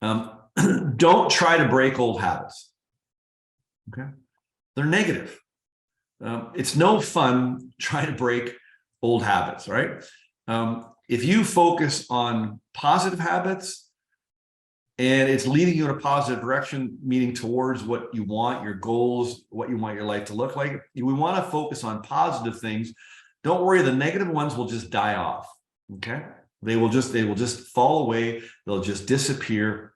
Um, don't try to break old habits. Okay. They're negative. It's no fun trying to break old habits, right? If you focus on positive habits and it's leading you in a positive direction, meaning towards what you want, your goals, what you want your life to look like, we want to focus on positive things. Don't worry, the negative ones will just die off. Okay. They will just fall away. They'll just disappear.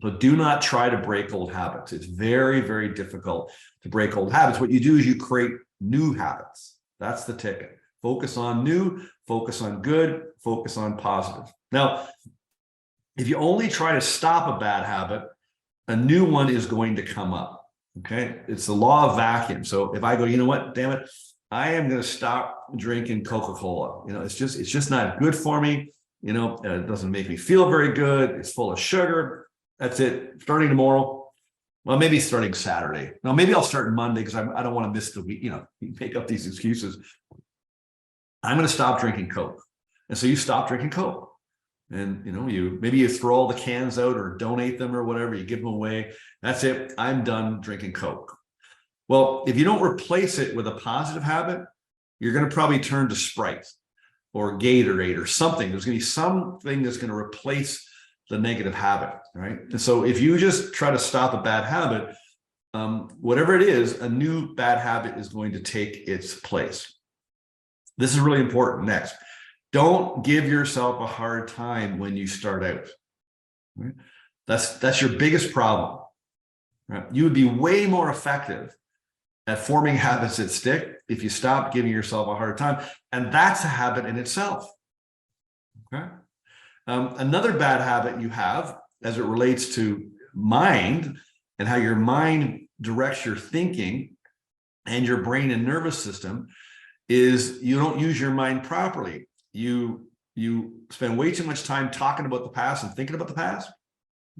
So do not try to break old habits. It's very, very difficult to break old habits. What you do is you create new habits. That's the ticket. Focus on new, focus on good, focus on positive. Now, if you only try to stop a bad habit, a new one is going to come up. Okay. It's the law of vacuum. So if I go, you know what, damn it, I am going to stop drinking Coca-Cola. It's just not good for me. It doesn't make me feel very good. It's full of sugar. That's it. Starting tomorrow. Well, maybe starting Saturday. No, maybe I'll start Monday because I don't want to miss the week. You make up these excuses. I'm going to stop drinking Coke. And so you stop drinking Coke. And maybe you throw all the cans out or donate them or whatever, you give them away. That's it. I'm done drinking Coke. Well, if you don't replace it with a positive habit, you're going to probably turn to Sprite or Gatorade or something. There's going to be something that's going to replace the negative habit, right? And so if you just try to stop a bad habit, whatever it is, a new bad habit is going to take its place. This is really important. Next, don't give yourself a hard time when you start out. Right? That's your biggest problem. Right? You would be way more effective at forming habits that stick if you stop giving yourself a hard time. And that's a habit in itself. Okay. Another bad habit you have as it relates to mind and how your mind directs your thinking and your brain and nervous system is you don't use your mind properly. You spend way too much time talking about the past and thinking about the past.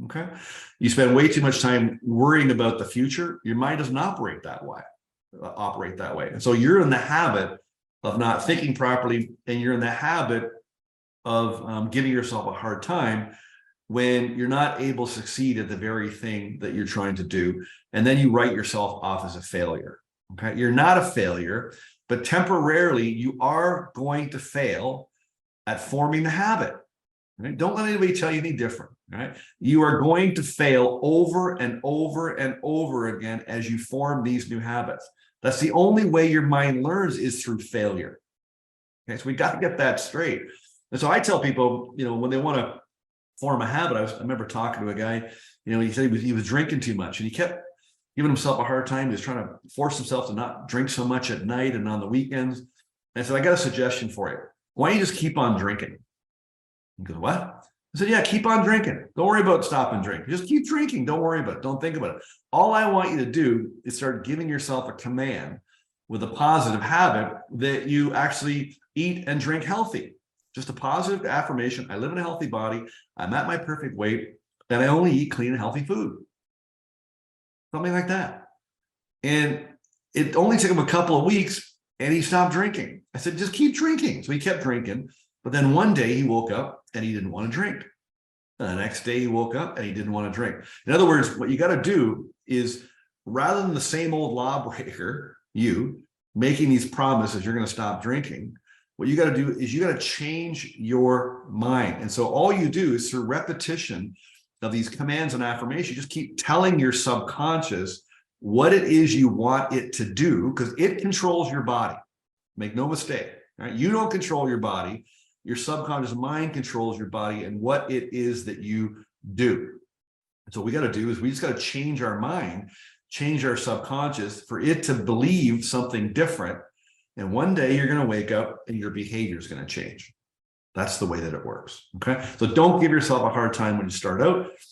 Okay. You spend way too much time worrying about the future. Your mind doesn't operate that way. And so you're in the habit of not thinking properly, and you're in the habit of giving yourself a hard time when you're not able to succeed at the very thing that you're trying to do. And then you write yourself off as a failure. Okay. You're not a failure, but temporarily you are going to fail at forming the habit. Right? Don't let anybody tell you anything different. Right? You are going to fail over and over and over again as you form these new habits. That's the only way your mind learns, is through failure. Okay, so we got to get that straight. And so I tell people, when they want to form a habit, I remember talking to a guy, he said he was drinking too much, and he kept giving himself a hard time. He was trying to force himself to not drink so much at night and on the weekends. And I said, I got a suggestion for you. Why don't you just keep on drinking? He goes, what? I said, yeah, keep on drinking. Don't worry about stopping drinking. Just keep drinking. Don't worry about it. Don't think about it. All I want you to do is start giving yourself a command with a positive habit that you actually eat and drink healthy. Just a positive affirmation. I live in a healthy body. I'm at my perfect weight, and I only eat clean and healthy food. Something like that. And it only took him a couple of weeks, and he stopped drinking. I said, just keep drinking. So he kept drinking. But then one day he woke up and he didn't want to drink. And the next day he woke up and he didn't want to drink. In other words, what you got to do is, rather than the same old lawbreaker, you making these promises you're going to stop drinking, what you got to do is you got to change your mind. And so all you do is, through repetition of these commands and affirmations, you just keep telling your subconscious what it is you want it to do, because it controls your body. Make no mistake. Right? You don't control your body. Your subconscious mind controls your body and what it is that you do. And so what we got to do is we just got to change our mind, change our subconscious for it to believe something different. And one day you're going to wake up and your behavior is going to change. That's the way that it works. Okay. So don't give yourself a hard time when you start out.